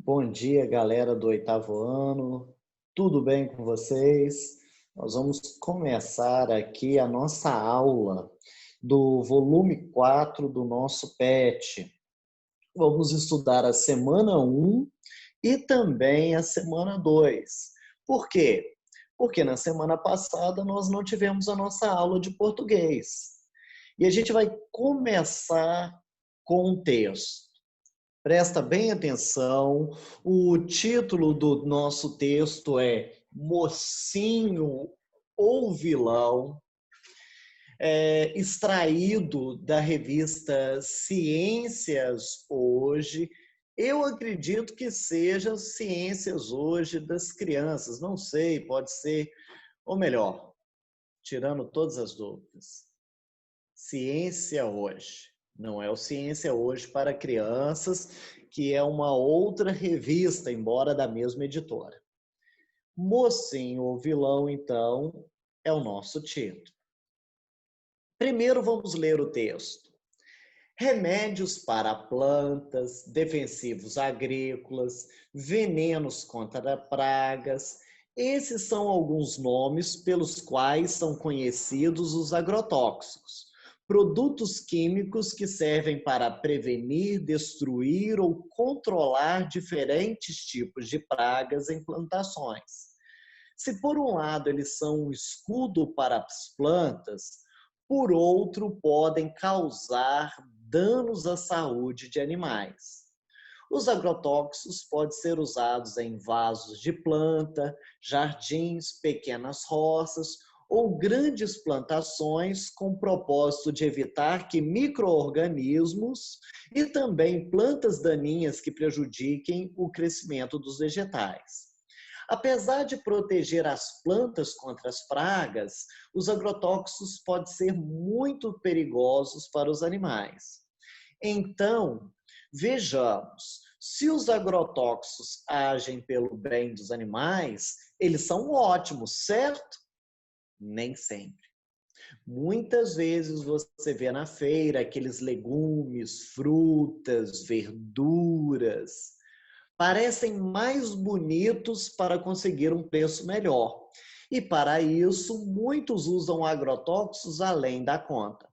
Bom dia, galera do oitavo ano. Tudo bem com vocês? Nós vamos começar aqui a nossa aula do volume 4 do nosso PET. Vamos estudar a semana um e também a semana 2. Por quê? Porque na semana passada nós não tivemos a nossa aula de português. E a gente vai começar com um texto. Presta bem atenção, o título do nosso texto é Mocinho ou Vilão, extraído da revista Ciências Hoje. Eu acredito que seja Ciências Hoje das crianças, não sei, pode ser, ou melhor, tirando todas as dúvidas. Ciência Hoje. Não é o Ciência Hoje para Crianças, que é uma outra revista, embora da mesma editora. Mocinho ou Vilão, então, é o nosso título. Primeiro vamos ler o texto. Remédios para plantas, defensivos agrícolas, venenos contra pragas. Esses são alguns nomes pelos quais são conhecidos os agrotóxicos. Produtos químicos que servem para prevenir, destruir ou controlar diferentes tipos de pragas em plantações. Se por um lado eles são um escudo para as plantas, por outro podem causar danos à saúde de animais. Os agrotóxicos podem ser usados em vasos de planta, jardins, pequenas roças ou grandes plantações com o propósito de evitar que micro-organismos e também plantas daninhas que prejudiquem o crescimento dos vegetais. Apesar de proteger as plantas contra as pragas, os agrotóxicos podem ser muito perigosos para os animais. Então, vejamos, se os agrotóxicos agem pelo bem dos animais, eles são ótimos, certo? Nem sempre. Muitas vezes você vê na feira aqueles legumes, frutas, verduras, parecem mais bonitos para conseguir um preço melhor. E para isso, muitos usam agrotóxicos além da conta.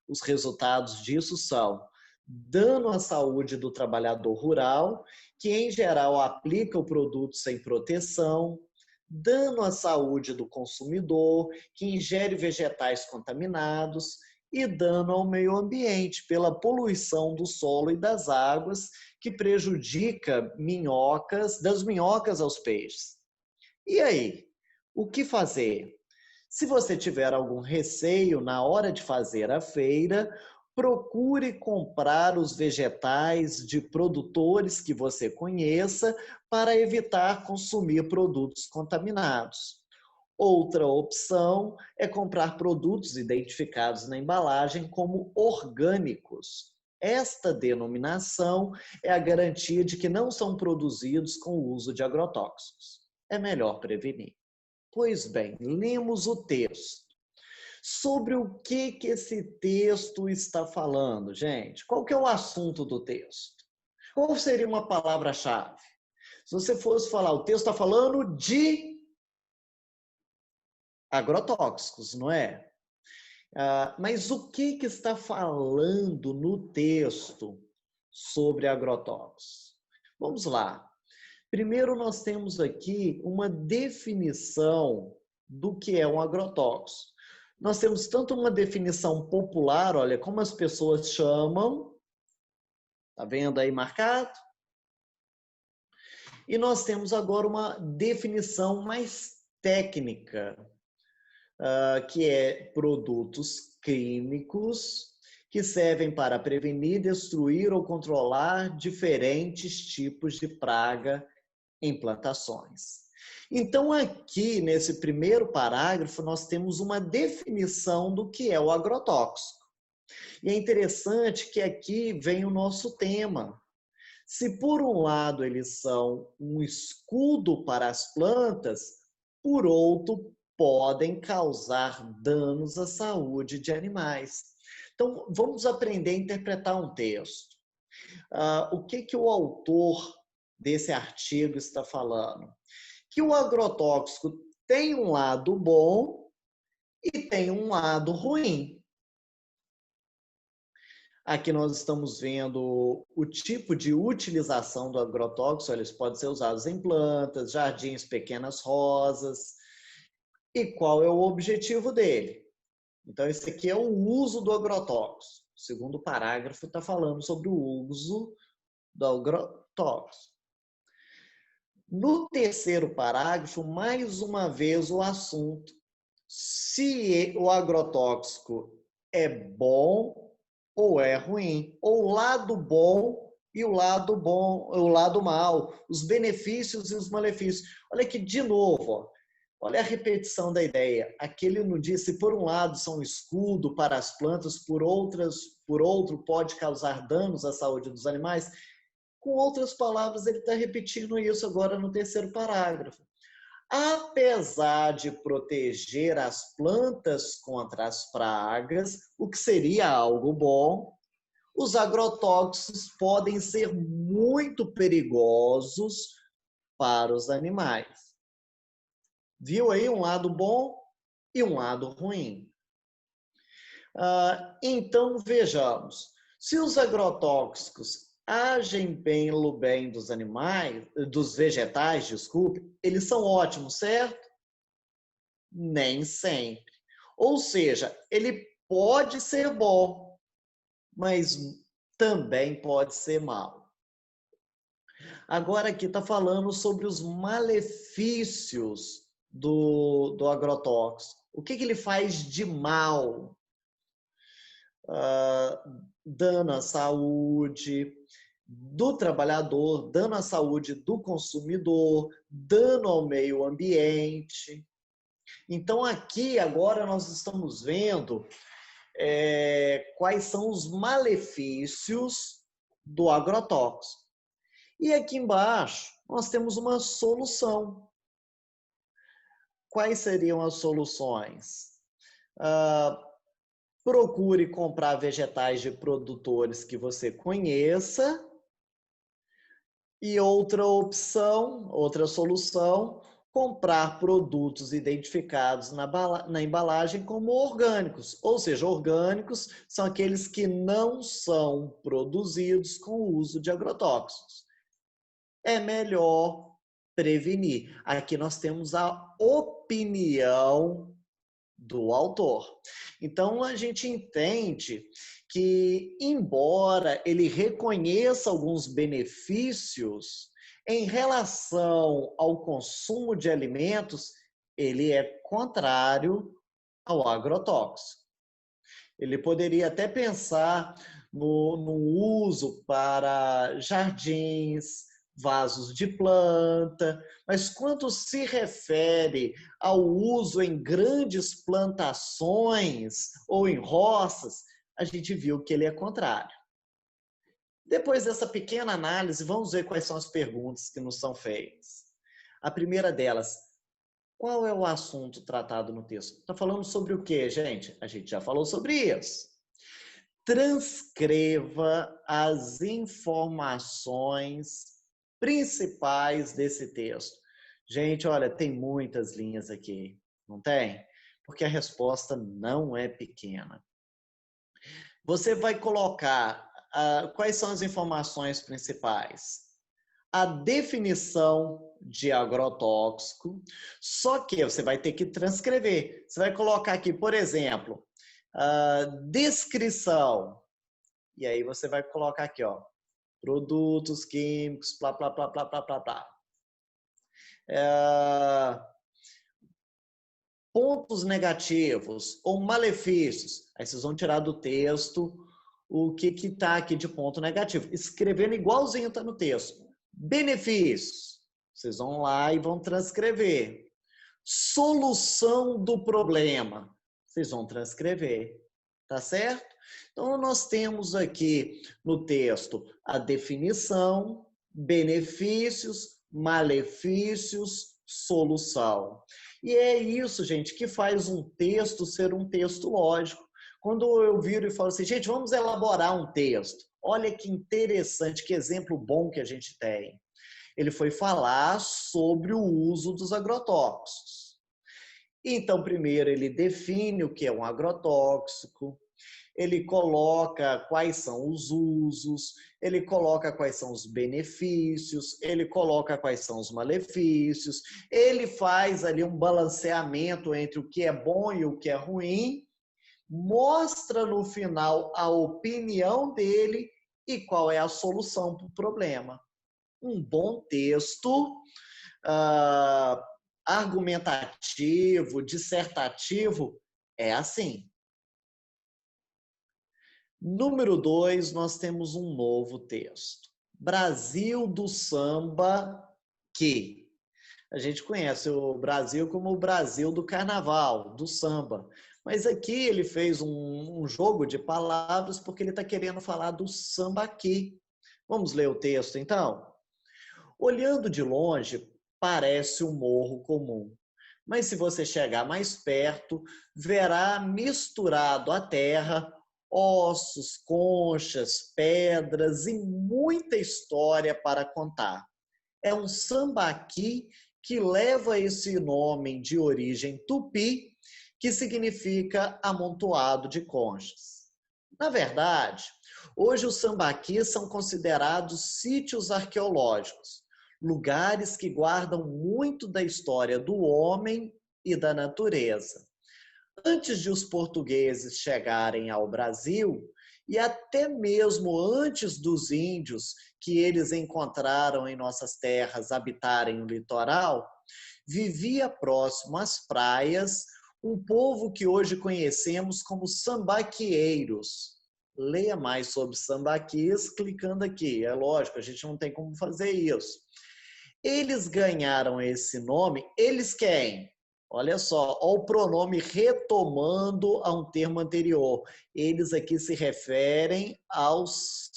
Os resultados disso são dano à saúde do trabalhador rural, que em geral aplica o produto sem proteção, dano à saúde do consumidor, que ingere vegetais contaminados, e dano ao meio ambiente pela poluição do solo e das águas, que prejudica das minhocas aos peixes. E aí, o que fazer? Se você tiver algum receio na hora de fazer a feira, procure comprar os vegetais de produtores que você conheça para evitar consumir produtos contaminados. Outra opção é comprar produtos identificados na embalagem como orgânicos. Esta denominação é a garantia de que não são produzidos com o uso de agrotóxicos. É melhor prevenir. Pois bem, lemos o texto. Sobre o que esse texto está falando, gente? Qual que é o assunto do texto? Qual seria uma palavra-chave? Se você fosse falar, o texto está falando de agrotóxicos, não é? Mas o que está falando no texto sobre agrotóxicos? Vamos lá. Primeiro, nós temos aqui uma definição do que é um agrotóxico. Nós temos tanto uma definição popular, olha, como as pessoas chamam, tá vendo aí marcado? E nós temos agora uma definição mais técnica, que é produtos químicos que servem para prevenir, destruir ou controlar diferentes tipos de praga em plantações. Então, aqui nesse primeiro parágrafo, nós temos uma definição do que é o agrotóxico. E é interessante que aqui vem o nosso tema. Se por um lado eles são um escudo para as plantas, por outro podem causar danos à saúde de animais. Então, vamos aprender a interpretar um texto. O que o autor desse artigo está falando? Que o agrotóxico tem um lado bom e tem um lado ruim. Aqui nós estamos vendo o tipo de utilização do agrotóxico, eles podem ser usados em plantas, jardins, pequenas rosas. E qual é o objetivo dele? Então, esse aqui é o uso do agrotóxico. O segundo parágrafo está falando sobre o uso do agrotóxico. No terceiro parágrafo, mais uma vez o assunto. Se o agrotóxico é bom ou é ruim, ou o lado bom e o lado mal, os benefícios e os malefícios. Olha aqui de novo, ó. Olha a repetição da ideia. Aquele não disse, por um lado são um escudo para as plantas, por outro pode causar danos à saúde dos animais. Com outras palavras, ele está repetindo isso agora no terceiro parágrafo. Apesar de proteger as plantas contra as pragas, o que seria algo bom, os agrotóxicos podem ser muito perigosos para os animais. Viu aí um lado bom e um lado ruim? Então, vejamos. Se os agrotóxicos agem pelo bem dos animais, dos vegetais, desculpe, eles são ótimos, certo? Nem sempre. Ou seja, ele pode ser bom, mas também pode ser mal. Agora aqui está falando sobre os malefícios do agrotóxico. O que ele faz de mal? Dano à saúde do trabalhador, dano à saúde do consumidor, dano ao meio ambiente. Então, aqui agora nós estamos vendo quais são os malefícios do agrotóxico. E aqui embaixo nós temos uma solução. Quais seriam as soluções? Procure comprar vegetais de produtores que você conheça. E outra opção, outra solução, comprar produtos identificados na embalagem como orgânicos. Ou seja, orgânicos são aqueles que não são produzidos com o uso de agrotóxicos. É melhor prevenir. Aqui nós temos a opinião do autor. Então, a gente entende que, embora ele reconheça alguns benefícios em relação ao consumo de alimentos, ele é contrário ao agrotóxico. Ele poderia até pensar no uso para jardins, vasos de planta, mas quando se refere ao uso em grandes plantações ou em roças, a gente viu que ele é contrário. Depois dessa pequena análise, vamos ver quais são as perguntas que nos são feitas. A primeira delas, qual é o assunto tratado no texto? Está falando sobre o quê, gente? A gente já falou sobre isso. Transcreva as informações principais desse texto. Gente, olha, tem muitas linhas aqui, não tem? Porque a resposta não é pequena. Você vai colocar quais são as informações principais? A definição de agrotóxico, só que você vai ter que transcrever. Você vai colocar aqui, por exemplo, descrição. E aí você vai colocar aqui, ó, produtos químicos, blá, blá, blá, blá, blá, blá, blá. Pontos negativos ou malefícios. Aí vocês vão tirar do texto o que está aqui de ponto negativo. Escrevendo igualzinho está no texto. Benefícios. Vocês vão lá e vão transcrever. Solução do problema. Vocês vão transcrever. Tá certo? Então, nós temos aqui no texto a definição, benefícios, malefícios, solução. E é isso, gente, que faz um texto ser um texto lógico. Quando eu viro e falo assim, gente, vamos elaborar um texto. Olha que interessante, que exemplo bom que a gente tem. Ele foi falar sobre o uso dos agrotóxicos. Então, primeiro ele define o que é um agrotóxico, ele coloca quais são os usos, ele coloca quais são os benefícios, ele coloca quais são os malefícios, ele faz ali um balanceamento entre o que é bom e o que é ruim, mostra no final a opinião dele e qual é a solução para o problema. Um bom texto argumentativo, dissertativo, é assim. Número 2, nós temos um novo texto. Brasil do Samba que. A gente conhece o Brasil como o Brasil do carnaval, do samba. Mas aqui ele fez um jogo de palavras porque ele está querendo falar do sambaqui. Vamos ler o texto, então? Olhando de longe, parece um morro comum. Mas se você chegar mais perto, verá misturado à terra ossos, conchas, pedras e muita história para contar. É um sambaqui que leva esse nome de origem tupi, que significa amontoado de conchas. Na verdade, hoje os sambaquis são considerados sítios arqueológicos, lugares que guardam muito da história do homem e da natureza. Antes de os portugueses chegarem ao Brasil, e até mesmo antes dos índios que eles encontraram em nossas terras habitarem o litoral, vivia próximo às praias um povo que hoje conhecemos como sambaquieiros. Leia mais sobre sambaquis clicando aqui. É lógico, a gente não tem como fazer isso. Eles ganharam esse nome, eles quem? Olha só, olha o pronome retomando a um termo anterior. Eles aqui se referem aos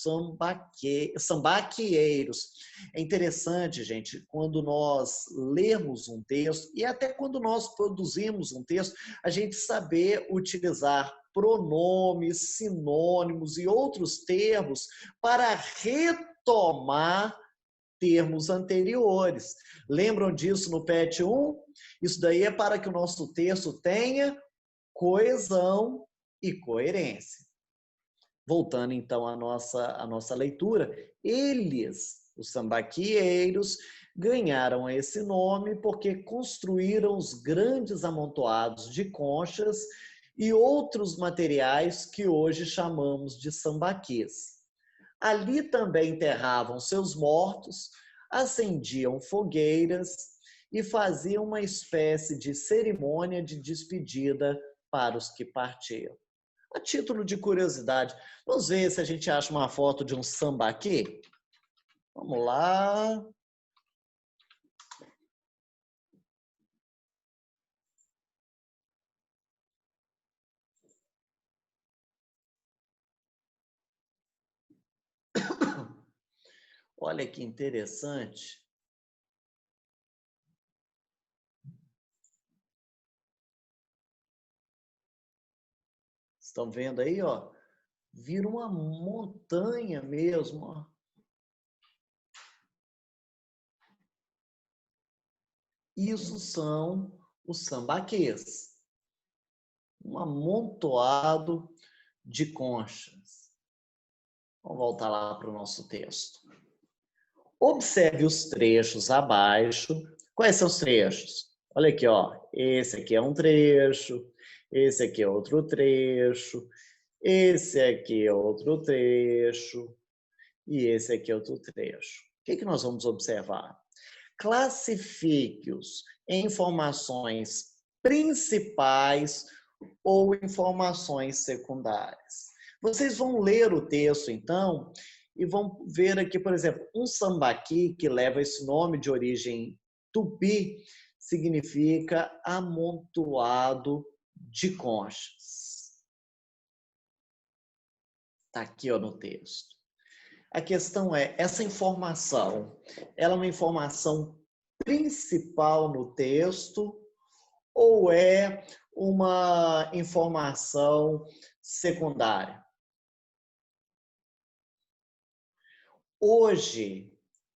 sambaquieiros. É interessante, gente, quando nós lemos um texto, e até quando nós produzimos um texto, a gente saber utilizar pronomes, sinônimos e outros termos para retomar termos anteriores. Lembram disso no PET 1? Isso daí é para que o nosso texto tenha coesão e coerência. Voltando então à nossa leitura, eles, os sambaquieiros, ganharam esse nome porque construíram os grandes amontoados de conchas e outros materiais que hoje chamamos de sambaquis. Ali também enterravam seus mortos, acendiam fogueiras e faziam uma espécie de cerimônia de despedida para os que partiam. A título de curiosidade, vamos ver se a gente acha uma foto de um sambaqui? Vamos lá. Olha que interessante. Estão vendo aí, ó? Vira uma montanha mesmo, ó. Isso são os sambaquês. Um amontoado de conchas. Vamos voltar lá para o nosso texto. Observe os trechos abaixo. Quais são os trechos? Olha aqui, ó. Esse aqui é um trecho, esse aqui é outro trecho, esse aqui é outro trecho e esse aqui é outro trecho. O que nós vamos observar? Classifique-os em informações principais ou informações secundárias. Vocês vão ler o texto, então, e vão ver aqui, por exemplo, um sambaqui, que leva esse nome de origem tupi, significa amontoado de conchas. Está aqui ó, no texto. A questão é, essa informação, ela é uma informação principal no texto ou é uma informação secundária? Hoje,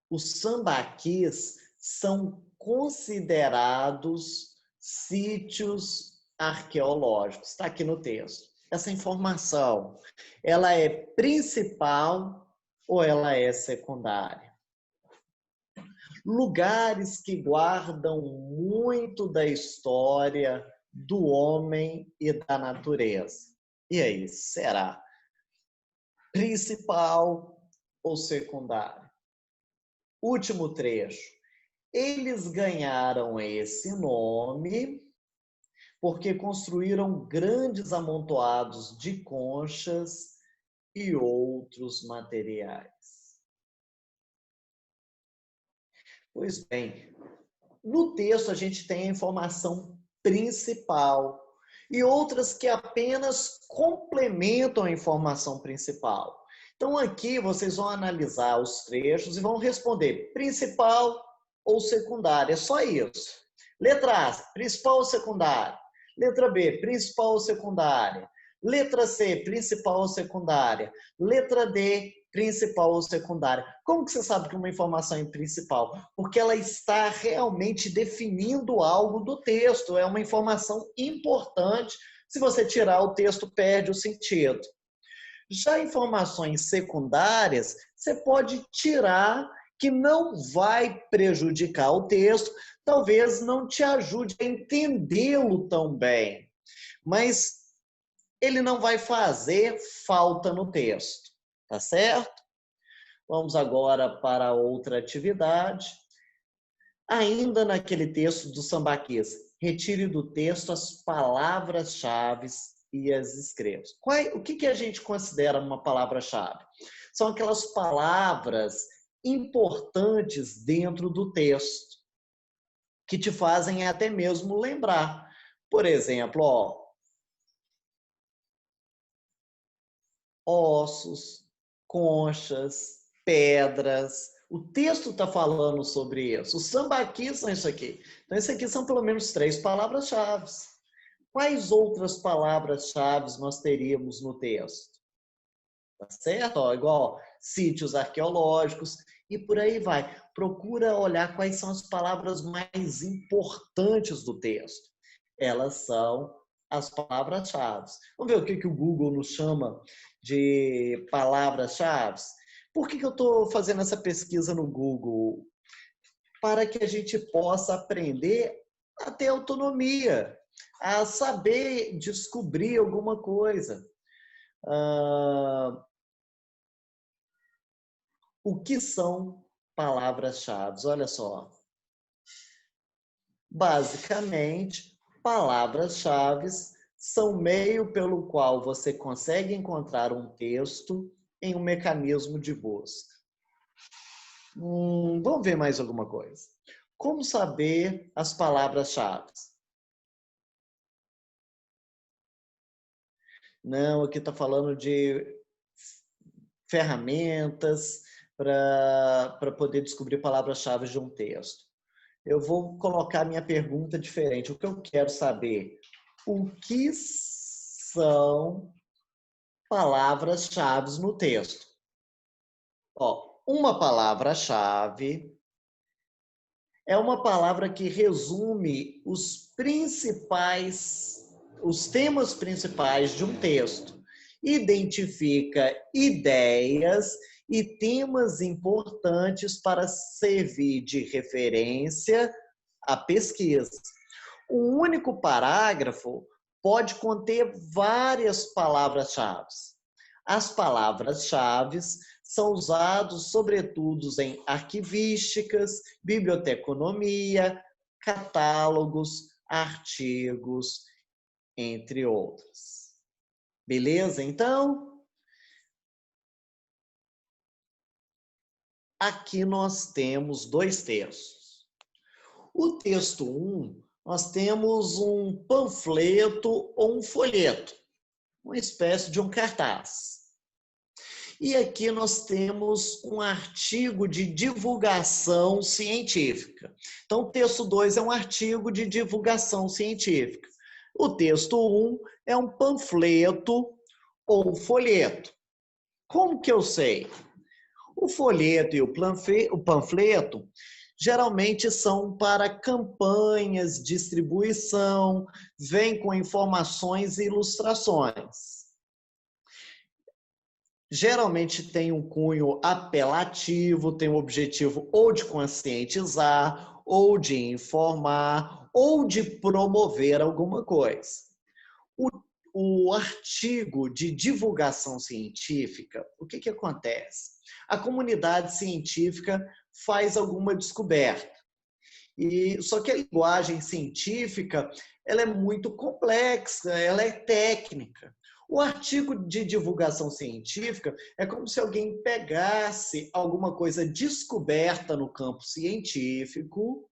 os sambaquis são considerados sítios arqueológicos. Está aqui no texto. Essa informação, ela é principal ou ela é secundária? Lugares que guardam muito da história do homem e da natureza. E aí, será principal ou secundário? Último trecho. Eles ganharam esse nome porque construíram grandes amontoados de conchas e outros materiais. Pois bem, no texto a gente tem a informação principal e outras que apenas complementam a informação principal. Então aqui vocês vão analisar os trechos e vão responder principal ou secundário, é só isso. Letra A, principal ou secundário? Letra B, principal ou secundária? Letra C, principal ou secundária? Letra D, principal ou secundária. Como que você sabe que uma informação é principal? Porque ela está realmente definindo algo do texto. É uma informação importante. Se você tirar o texto, perde o sentido. Já informações secundárias, você pode tirar que não vai prejudicar o texto, talvez não te ajude a entendê-lo tão bem, mas ele não vai fazer falta no texto, tá certo? Vamos agora para outra atividade. Ainda naquele texto do sambaquês, retire do texto as palavras-chave e as escreva. O que a gente considera uma palavra-chave? São aquelas palavras importantes dentro do texto, que te fazem até mesmo lembrar. Por exemplo, ossos, conchas, pedras. O texto está falando sobre isso. Os sambaquis são isso aqui. Então, isso aqui são pelo menos 3 palavras-chave. Quais outras palavras-chave nós teríamos no texto? Tá certo? Igual sítios arqueológicos e por aí vai. Procura olhar quais são as palavras mais importantes do texto. Elas são as palavras-chave. Vamos ver o que o Google nos chama de palavras-chave? Por que eu estou fazendo essa pesquisa no Google? Para que a gente possa aprender a ter autonomia, a saber descobrir alguma coisa. O que são palavras-chave? Olha só. Basicamente, palavras-chave são meio pelo qual você consegue encontrar um texto em um mecanismo de busca. Vamos ver mais alguma coisa. Como saber as palavras-chave? Não, aqui está falando de ferramentas para poder descobrir palavras-chave de um texto. Eu vou colocar minha pergunta diferente. O que eu quero saber? O que são palavras-chave no texto? Uma palavra-chave é uma palavra que resume os temas principais de um texto. Identifica ideias e temas importantes para servir de referência à pesquisa. Um único parágrafo pode conter várias palavras-chave. As palavras-chave são usadas, sobretudo, em arquivísticas, biblioteconomia, catálogos, artigos, entre outras. Beleza, então? Aqui nós temos 2 textos. O texto 1, nós temos um panfleto ou um folheto, uma espécie de um cartaz. E aqui nós temos um artigo de divulgação científica. Então, o texto 2 é um artigo de divulgação científica. O texto 1 é um panfleto ou folheto. Como que eu sei? O folheto e o panfleto geralmente são para campanhas, distribuição, vem com informações e ilustrações. Geralmente tem um cunho apelativo, tem o objetivo ou de conscientizar, ou de informar, ou de promover alguma coisa. O artigo de divulgação científica, o que acontece? A comunidade científica faz alguma descoberta. Só que a linguagem científica ela é muito complexa, ela é técnica. O artigo de divulgação científica é como se alguém pegasse alguma coisa descoberta no campo científico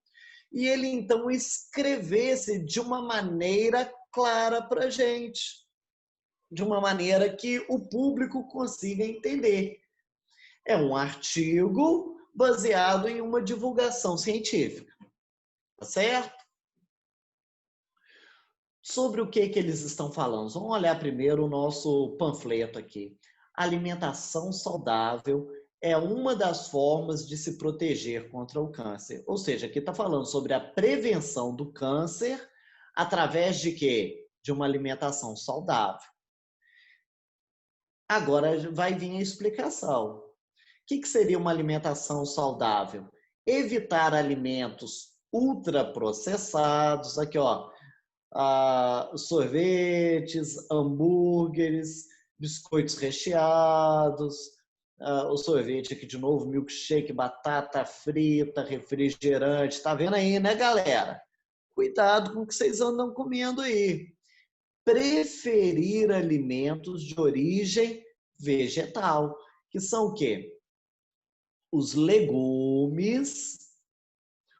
e ele então escrevesse de uma maneira clara para a gente, de uma maneira que o público consiga entender. É um artigo baseado em uma divulgação científica, tá certo? Sobre o que eles estão falando? Vamos olhar primeiro o nosso panfleto aqui. Alimentação saudável é uma das formas de se proteger contra o câncer. Ou seja, aqui está falando sobre a prevenção do câncer através de quê? De uma alimentação saudável. Agora vai vir a explicação. O que seria uma alimentação saudável? Evitar alimentos ultraprocessados, aqui ó, sorvetes, hambúrgueres, biscoitos recheados, o sorvete aqui de novo, milkshake, batata frita, refrigerante, tá vendo aí, né, galera? Cuidado com o que vocês andam comendo aí. Preferir alimentos de origem vegetal, que são o quê? Os legumes,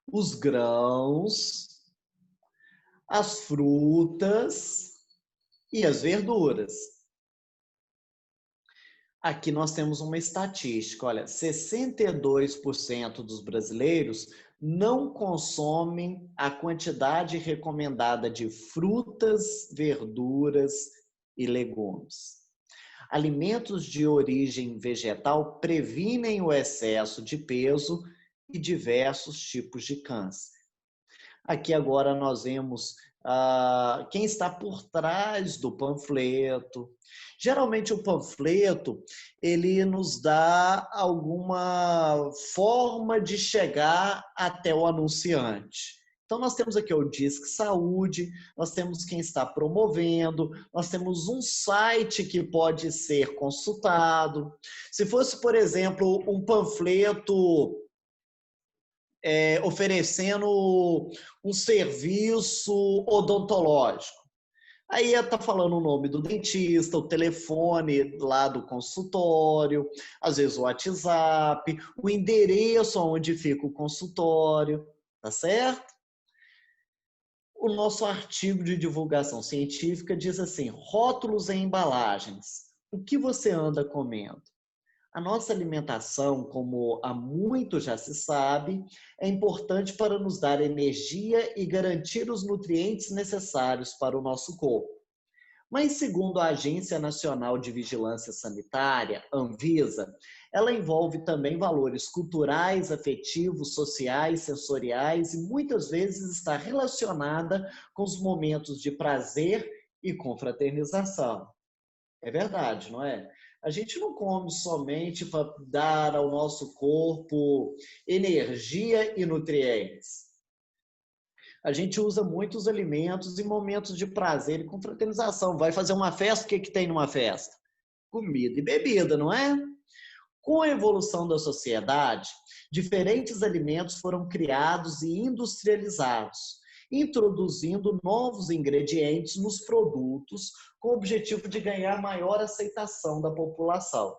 os grãos, as frutas e as verduras. Aqui nós temos uma estatística, olha, 62% dos brasileiros não consomem a quantidade recomendada de frutas, verduras e legumes. Alimentos de origem vegetal previnem o excesso de peso e diversos tipos de câncer. Aqui agora nós vemos quem está por trás do panfleto. Geralmente o panfleto, ele nos dá alguma forma de chegar até o anunciante. Então nós temos aqui o Disque Saúde, nós temos quem está promovendo, nós temos um site que pode ser consultado. Se fosse, por exemplo, um panfleto oferecendo um serviço odontológico. Aí ia estar falando o nome do dentista, o telefone lá do consultório, às vezes o WhatsApp, o endereço onde fica o consultório, tá certo? O nosso artigo de divulgação científica diz assim, rótulos em embalagens. O que você anda comendo? A nossa alimentação, como há muito já se sabe, é importante para nos dar energia e garantir os nutrientes necessários para o nosso corpo. Mas, segundo a Agência Nacional de Vigilância Sanitária, Anvisa, ela envolve também valores culturais, afetivos, sociais, sensoriais e muitas vezes está relacionada com os momentos de prazer e confraternização. É verdade, não é? A gente não come somente para dar ao nosso corpo energia e nutrientes. A gente usa muitos alimentos em momentos de prazer e confraternização. Vai fazer uma festa, o que tem numa festa? Comida e bebida, não é? Com a evolução da sociedade, diferentes alimentos foram criados e industrializados, introduzindo novos ingredientes nos produtos com o objetivo de ganhar maior aceitação da população.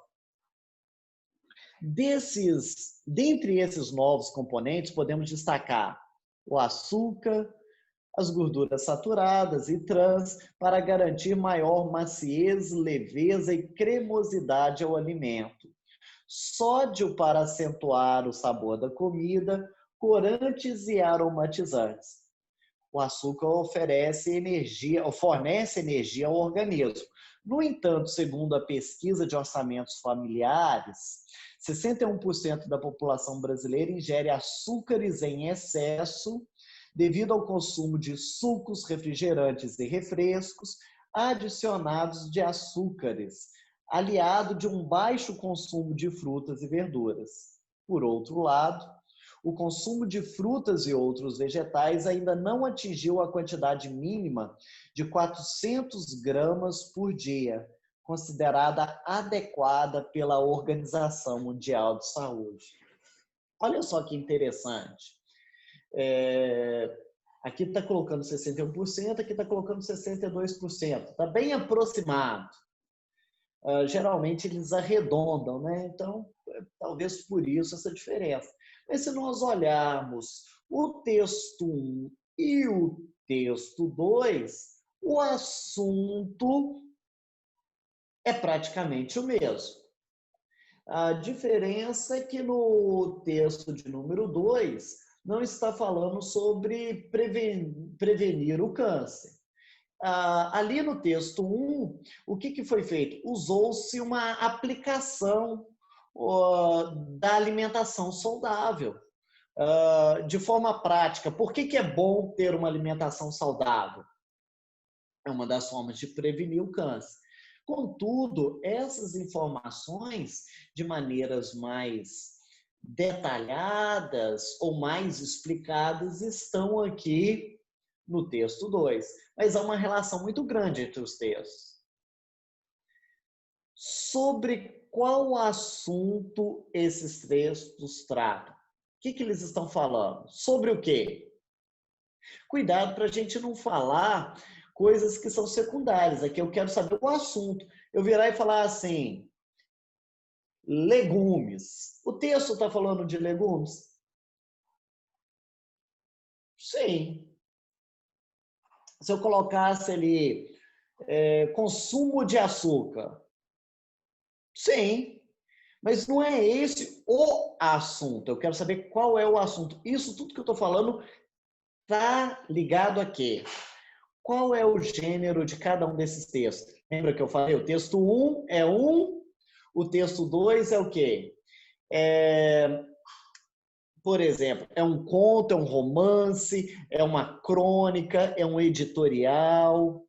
Dentre esses novos componentes, podemos destacar o açúcar, as gorduras saturadas e trans, para garantir maior maciez, leveza e cremosidade ao alimento. Sódio para acentuar o sabor da comida, corantes e aromatizantes. O açúcar fornece energia ao organismo. No entanto, segundo a pesquisa de orçamentos familiares, 61% da população brasileira ingere açúcares em excesso devido ao consumo de sucos, refrigerantes e refrescos adicionados de açúcares, aliado de um baixo consumo de frutas e verduras. Por outro lado, o consumo de frutas e outros vegetais ainda não atingiu a quantidade mínima de 400 gramas por dia, considerada adequada pela Organização Mundial de Saúde. Olha só que interessante. Aqui está colocando 61%, aqui está colocando 62%. Está bem aproximado. Geralmente eles arredondam, né? Então, talvez por isso essa diferença. Mas se nós olharmos o texto 1 e o texto 2, o assunto é praticamente o mesmo. A diferença é que no texto de número 2 não está falando sobre prevenir o câncer. Ali no texto 1, o que foi feito? Usou-se uma aplicação da alimentação saudável, de forma prática. Por que é bom ter uma alimentação saudável? É uma das formas de prevenir o câncer. Contudo, essas informações, de maneiras mais detalhadas ou mais explicadas, estão aqui no texto 2. Mas há uma relação muito grande entre os textos. Sobre qual assunto esses textos tratam? O que eles estão falando? Sobre o quê? Cuidado para a gente não falar coisas que são secundárias. Aqui eu quero saber o assunto. Eu virar e falar assim, legumes. O texto está falando de legumes? Sim. Se eu colocasse ali consumo de açúcar? Sim. Mas não é esse o assunto. Eu quero saber qual é o assunto. Isso tudo que eu estou falando está ligado a quê? Qual é o gênero de cada um desses textos? Lembra que eu falei? O texto 1 é o texto 2 é o quê? Por exemplo, é um conto, é um romance, é uma crônica, é um editorial,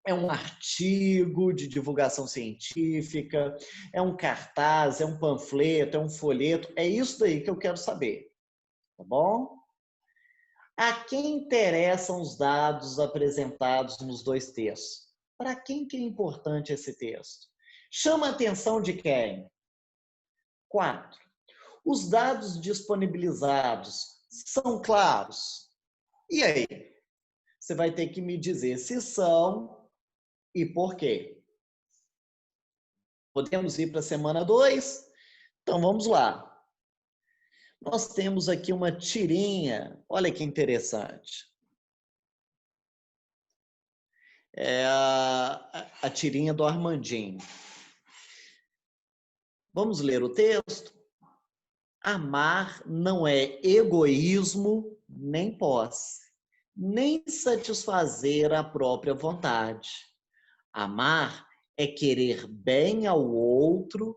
é um artigo de divulgação científica, é um cartaz, é um panfleto, é um folheto. É isso daí que eu quero saber, tá bom? A quem interessam os dados apresentados nos dois textos? Para quem que é importante esse texto? Chama a atenção de quem? 4. Os dados disponibilizados são claros? E aí? Você vai ter que me dizer se são e por quê. Podemos ir para a semana 2? Então vamos lá. Nós temos aqui uma tirinha, olha que interessante. É a tirinha do Armandinho. Vamos ler o texto? Amar não é egoísmo nem posse, nem satisfazer a própria vontade. Amar é querer bem ao outro,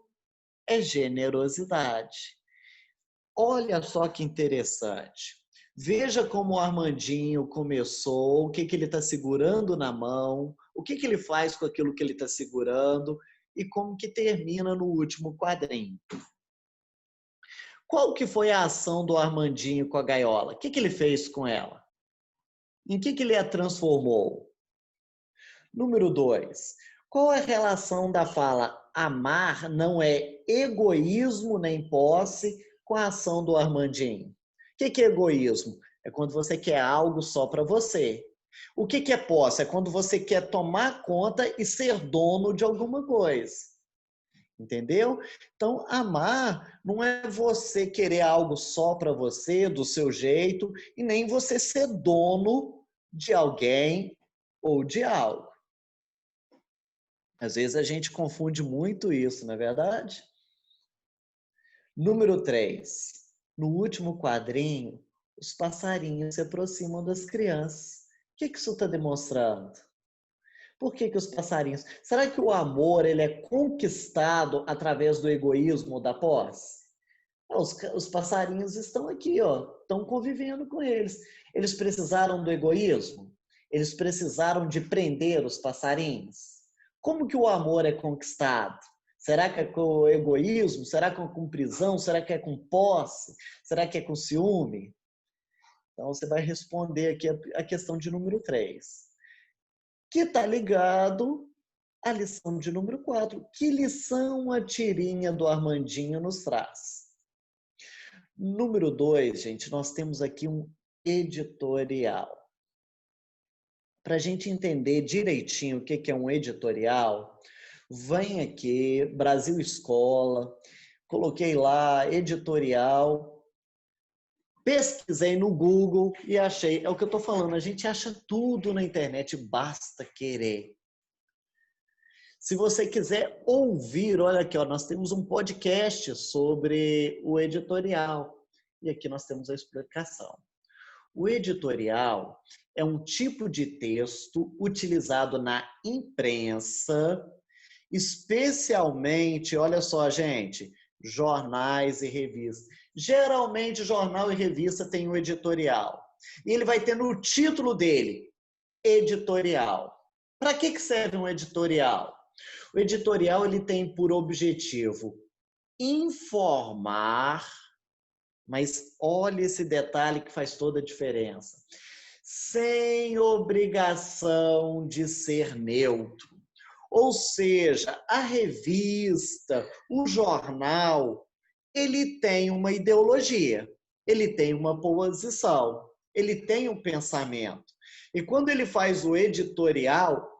é generosidade. Olha só que interessante. Veja como o Armandinho começou, o que ele está segurando na mão, o que ele faz com aquilo que ele está segurando e como que termina no último quadrinho. Qual que foi a ação do Armandinho com a gaiola? O que ele fez com ela? Em que ele a transformou? Número 2. Qual é a relação da fala amar não é egoísmo nem posse com a ação do Armandinho? O que é egoísmo? É quando você quer algo só para você. O que é posse? É quando você quer tomar conta e ser dono de alguma coisa. Entendeu? Então, amar não é você querer algo só para você, do seu jeito, e nem você ser dono de alguém ou de algo. Às vezes a gente confunde muito isso, não é verdade? Número 3. No último quadrinho, os passarinhos se aproximam das crianças. O que isso está demonstrando? Por que que os passarinhos? Será que o amor ele é conquistado através do egoísmo da posse? Os passarinhos estão aqui, ó, estão convivendo com eles. Eles precisaram do egoísmo? Eles precisaram de prender os passarinhos? Como que o amor é conquistado? Será que é com egoísmo? Será que é com prisão? Será que é com posse? Será que é com ciúme? Então, você vai responder aqui a questão de número 3, que está ligado à lição de número 4. Que lição a tirinha do Armandinho nos traz? Número 2, gente, nós temos aqui um editorial. Para a gente entender direitinho o que é um editorial, vem aqui, Brasil Escola, coloquei lá, editorial, pesquisei no Google e achei, é o que eu estou falando, a gente acha tudo na internet, basta querer. Se você quiser ouvir, olha aqui, ó, nós temos um podcast sobre o editorial. E aqui nós temos a explicação. O editorial é um tipo de texto utilizado na imprensa, especialmente, olha só, gente, jornais e revistas. Geralmente, jornal e revista tem um editorial. E ele vai ter no título dele, editorial. Para que serve um editorial? O editorial ele tem por objetivo informar, mas olha esse detalhe que faz toda a diferença, sem obrigação de ser neutro. Ou seja, a revista, o jornal, ele tem uma ideologia, ele tem uma posição, ele tem um pensamento. E quando ele faz o editorial,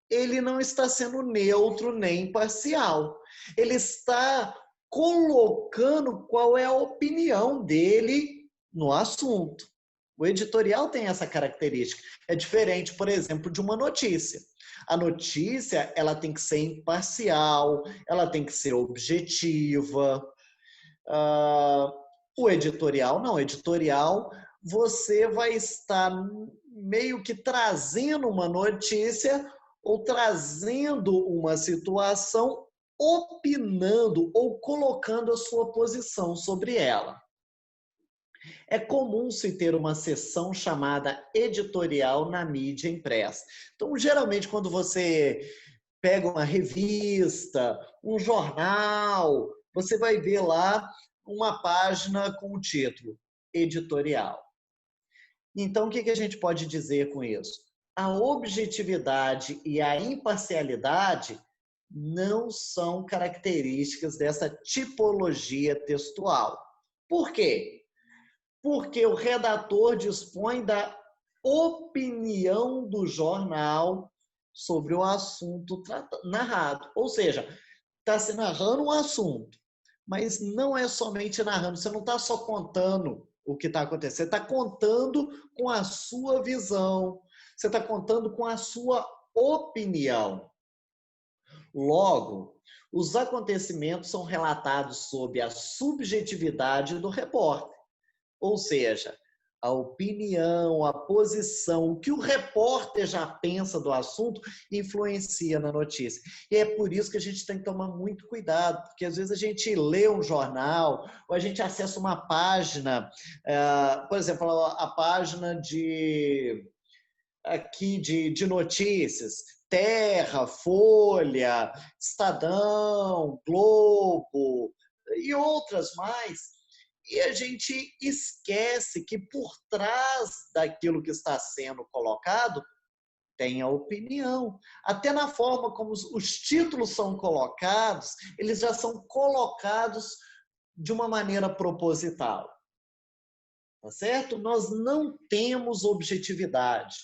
ele não está sendo neutro nem imparcial. Ele está colocando qual é a opinião dele no assunto. O editorial tem essa característica. É diferente, por exemplo, de uma notícia. A notícia, ela tem que ser imparcial, ela tem que ser objetiva. O editorial, não. O editorial, você vai estar meio que trazendo uma notícia ou trazendo uma situação, opinando ou colocando a sua posição sobre ela. É comum se ter uma seção chamada editorial na mídia impressa. Então, geralmente, quando você pega uma revista, um jornal, você vai ver lá uma página com o título editorial. Então, o que a gente pode dizer com isso? A objetividade e a imparcialidade não são características dessa tipologia textual. Por quê? Porque o redator dispõe da opinião do jornal sobre o assunto narrado. Ou seja, está se narrando um assunto, mas não é somente narrando, você não está só contando o que está acontecendo, você está contando com a sua visão, você está contando com a sua opinião. Logo, os acontecimentos são relatados sob a subjetividade do repórter, ou seja, a opinião, a posição, o que o repórter já pensa do assunto influencia na notícia. E é por isso que a gente tem que tomar muito cuidado, porque às vezes a gente lê um jornal ou a gente acessa uma página, por exemplo, a página aqui de notícias, Terra, Folha, Estadão, Globo e outras mais. E a gente esquece que por trás daquilo que está sendo colocado tem a opinião. Até na forma como os títulos são colocados, eles já são colocados de uma maneira proposital. Tá certo? Nós não temos objetividade.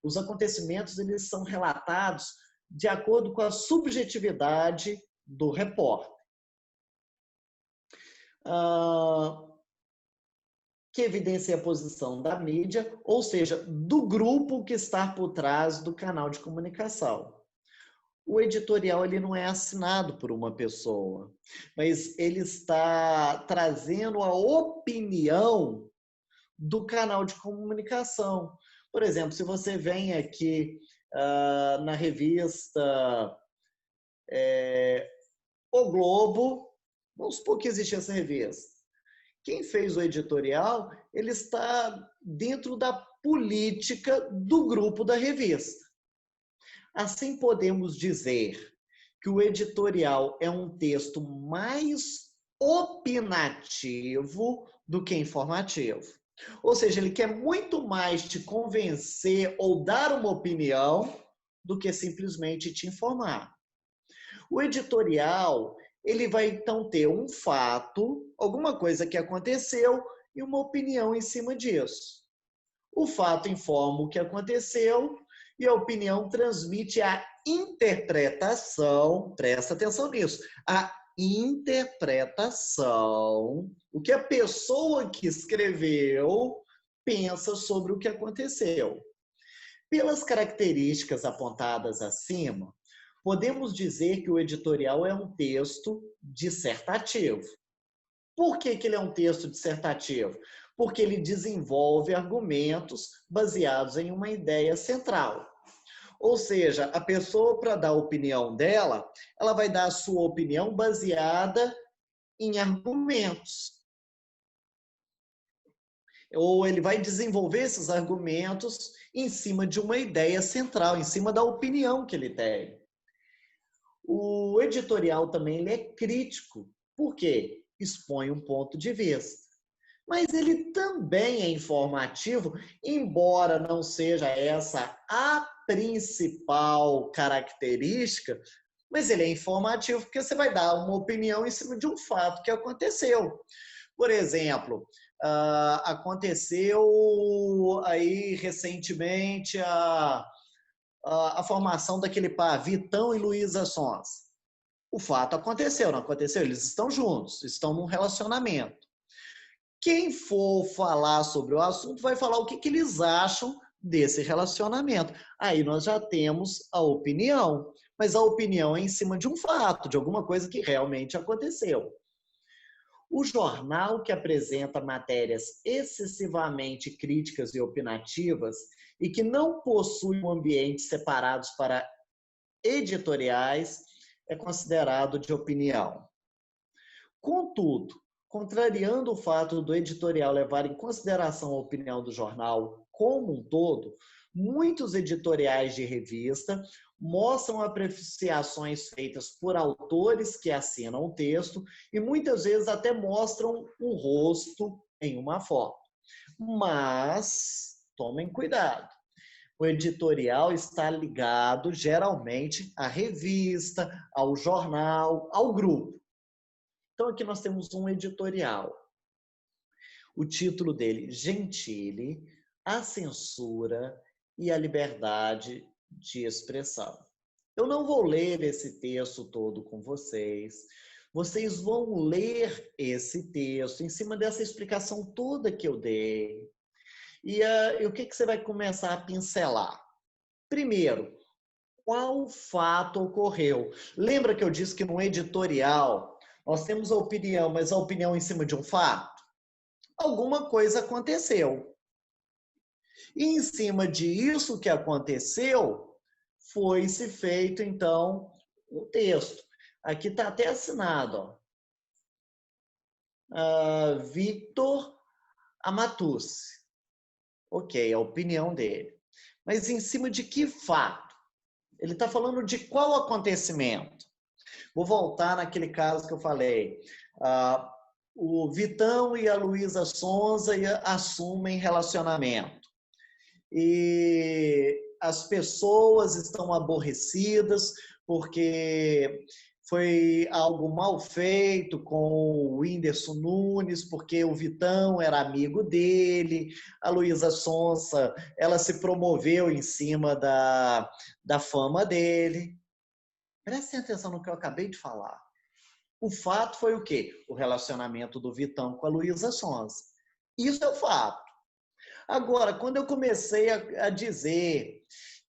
Os acontecimentos eles são relatados de acordo com a subjetividade do repórter. Que evidencia a posição da mídia, ou seja, do grupo que está por trás do canal de comunicação. O editorial ele não é assinado por uma pessoa, mas ele está trazendo a opinião do canal de comunicação. Por exemplo, se você vem aqui na revista O Globo, vamos supor que existe essa revista. Quem fez o editorial, ele está dentro da política do grupo da revista. Assim, podemos dizer que o editorial é um texto mais opinativo do que informativo. Ou seja, ele quer muito mais te convencer ou dar uma opinião do que simplesmente te informar. O editorial, ele vai então ter um fato, alguma coisa que aconteceu e uma opinião em cima disso. O fato informa o que aconteceu e a opinião transmite a interpretação, presta atenção nisso, a interpretação, o que a pessoa que escreveu pensa sobre o que aconteceu. Pelas características apontadas acima, podemos dizer que o editorial é um texto dissertativo. Por que ele é um texto dissertativo? Porque ele desenvolve argumentos baseados em uma ideia central. Ou seja, a pessoa, para dar a opinião dela, ela vai dar a sua opinião baseada em argumentos. Ou ele vai desenvolver esses argumentos em cima de uma ideia central, em cima da opinião que ele tem. O editorial também ele é crítico. Por quê? Expõe um ponto de vista. Mas ele também é informativo, embora não seja essa a principal característica, mas ele é informativo porque você vai dar uma opinião em cima de um fato que aconteceu. Por exemplo, aconteceu aí recentemente a formação daquele par, Vitão e Luísa Sonza. O fato aconteceu, não aconteceu? Eles estão juntos, estão num relacionamento. Quem for falar sobre o assunto vai falar o que eles acham desse relacionamento. Aí nós já temos a opinião, mas a opinião é em cima de um fato, de alguma coisa que realmente aconteceu. O jornal que apresenta matérias excessivamente críticas e opinativas e que não possui um ambiente separados para editoriais é considerado de opinião. Contudo, contrariando o fato do editorial levar em consideração a opinião do jornal como um todo, muitos editoriais de revista mostram apreciações feitas por autores que assinam o texto e muitas vezes até mostram o rosto em uma foto. Mas tomem cuidado. O editorial está ligado geralmente à revista, ao jornal, ao grupo. Então, aqui nós temos um editorial. O título dele, Gentili, a censura e a liberdade de expressão. Eu não vou ler esse texto todo com vocês. Vocês vão ler esse texto em cima dessa explicação toda que eu dei. E o que você vai começar a pincelar? Primeiro, qual fato ocorreu? Lembra que eu disse que no editorial nós temos a opinião, mas a opinião em cima de um fato? Alguma coisa aconteceu. E em cima disso que aconteceu, foi-se feito, então, um texto. Aqui está até assinado, ó. Victor Amatucci. Ok, a opinião dele. Mas em cima de que fato? Ele está falando de qual acontecimento? Vou voltar naquele caso que eu falei. O Vitão e a Luísa Sonza assumem relacionamento. E as pessoas estão aborrecidas porque foi algo mal feito com o Whindersson Nunes, porque o Vitão era amigo dele, a Luísa Sonza, ela se promoveu em cima da fama dele. Prestem atenção no que eu acabei de falar. O fato foi o quê? O relacionamento do Vitão com a Luísa Sonza. Isso é o fato. Agora, quando eu comecei a dizer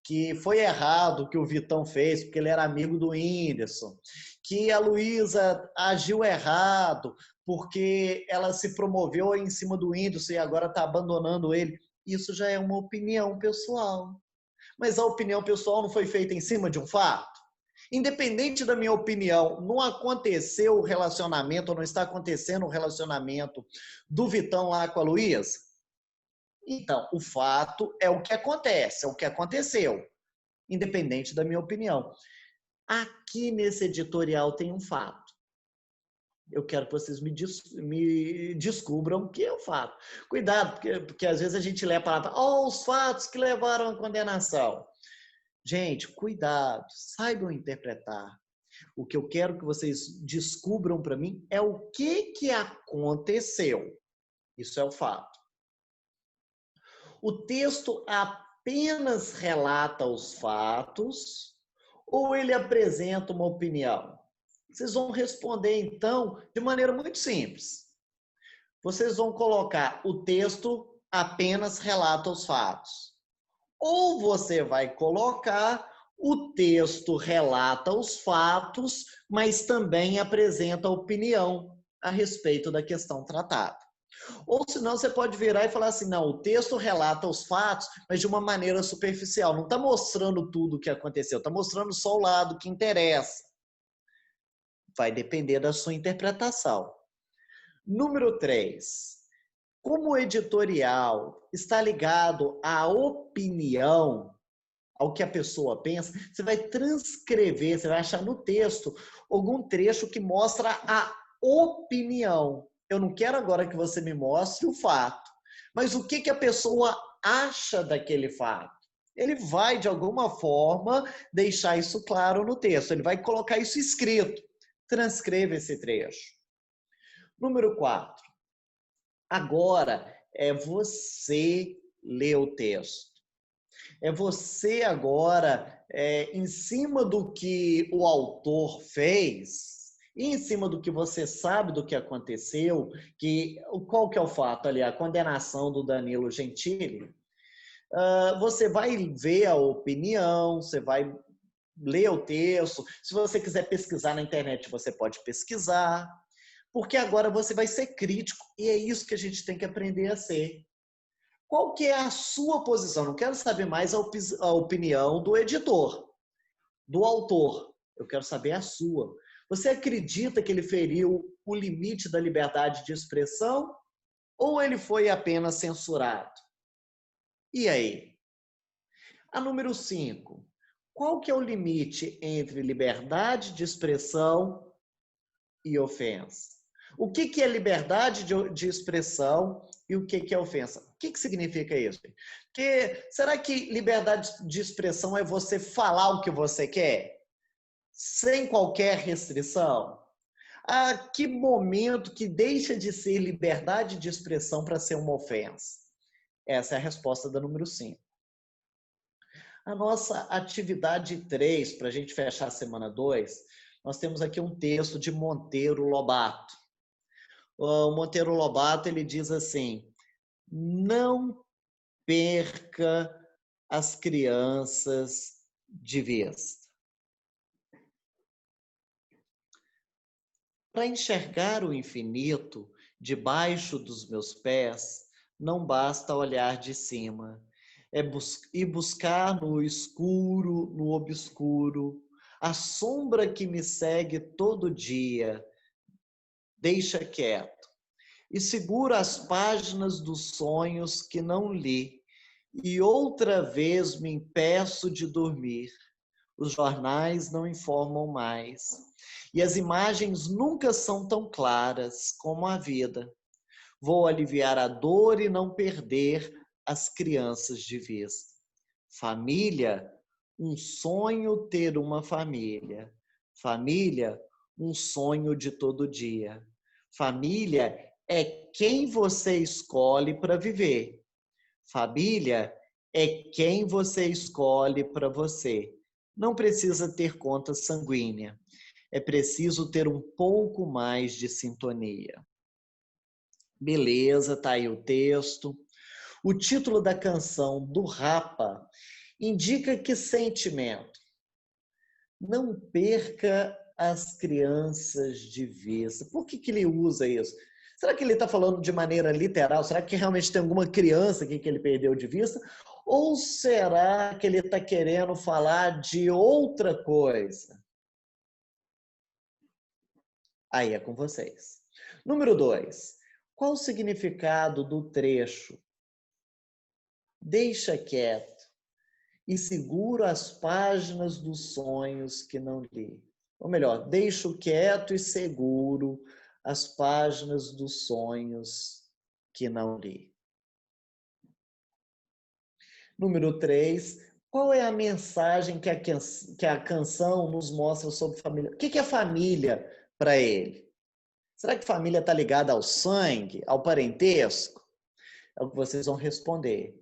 que foi errado o que o Vitão fez, porque ele era amigo do Whindersson, que a Luísa agiu errado, porque ela se promoveu em cima do Whindersson e agora está abandonando ele, isso já é uma opinião pessoal. Mas a opinião pessoal não foi feita em cima de um fato? Independente da minha opinião, não aconteceu o relacionamento, ou não está acontecendo o relacionamento do Vitão lá com a Luísa? Então, o fato é o que acontece, é o que aconteceu, independente da minha opinião. Aqui nesse editorial tem um fato. Eu quero que vocês me descubram o que é o fato. Cuidado, porque às vezes a gente lê a palavra, os fatos que levaram à condenação. Gente, cuidado, saibam interpretar. O que eu quero que vocês descubram para mim é o que aconteceu. Isso é o fato. O texto apenas relata os fatos ou ele apresenta uma opinião? Vocês vão responder, então, de maneira muito simples. Vocês vão colocar o texto apenas relata os fatos. Ou você vai colocar o texto relata os fatos, mas também apresenta opinião a respeito da questão tratada. Ou senão você pode virar e falar assim, não, o texto relata os fatos, mas de uma maneira superficial. Não está mostrando tudo o que aconteceu, está mostrando só o lado que interessa. Vai depender da sua interpretação. Número 3. Como o editorial está ligado à opinião, ao que a pessoa pensa, você vai transcrever, você vai achar no texto algum trecho que mostra a opinião. Eu não quero agora que você me mostre o fato, mas o que a pessoa acha daquele fato. Ele vai, de alguma forma, deixar isso claro no texto. Ele vai colocar isso escrito. Transcreva esse trecho. Número 4. Agora é você ler o texto. É você agora, em cima do que o autor fez, e em cima do que você sabe do que aconteceu, qual que é o fato ali? A condenação do Danilo Gentili. Você vai ver a opinião, você vai ler o texto. Se você quiser pesquisar na internet, você pode pesquisar. Porque agora você vai ser crítico e é isso que a gente tem que aprender a ser. Qual que é a sua posição? Não quero saber mais a opinião do editor, do autor. Eu quero saber a sua. Você acredita que ele feriu o limite da liberdade de expressão ou ele foi apenas censurado? E aí? A número 5. Qual que é o limite entre liberdade de expressão e ofensa? O que é liberdade de expressão e o que é ofensa? O que significa isso? Porque, será que liberdade de expressão é você falar o que você quer? Sem qualquer restrição? A que momento que deixa de ser liberdade de expressão para ser uma ofensa? Essa é a resposta da número 5. A nossa atividade 3, para a gente fechar a semana 2, nós temos aqui um texto de Monteiro Lobato. O Monteiro Lobato, ele diz assim, não perca as crianças de vista. Para enxergar o infinito debaixo dos meus pés, não basta olhar de cima, ir buscar no escuro, no obscuro, a sombra que me segue todo dia, deixa quieto. E seguro as páginas dos sonhos que não li, e outra vez me impeço de dormir. Os jornais não informam mais, e as imagens nunca são tão claras como a vida. Vou aliviar a dor e não perder as crianças de vista. Família, um sonho ter uma família. Família, um sonho de todo dia. Família é quem você escolhe para viver. Família é quem você escolhe para você. Não precisa ter conta sanguínea. É preciso ter um pouco mais de sintonia. Beleza, tá aí o texto. O título da canção do Rapa indica que sentimento? Não perca as crianças de vista. Por que ele usa isso? Será que ele está falando de maneira literal? Será que realmente tem alguma criança aqui que ele perdeu de vista? Ou será que ele está querendo falar de outra coisa? Aí é com vocês. Número 2. Qual o significado do trecho? Deixa quieto e seguro as páginas dos sonhos que não li. Ou melhor, deixo quieto e seguro as páginas dos sonhos que não li. Número 3. Qual é a mensagem que a canção nos mostra sobre família? O que é família para ele? Será que família está ligada ao sangue, ao parentesco? É o que vocês vão responder.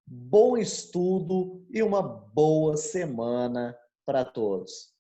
Bom estudo e uma boa semana para todos.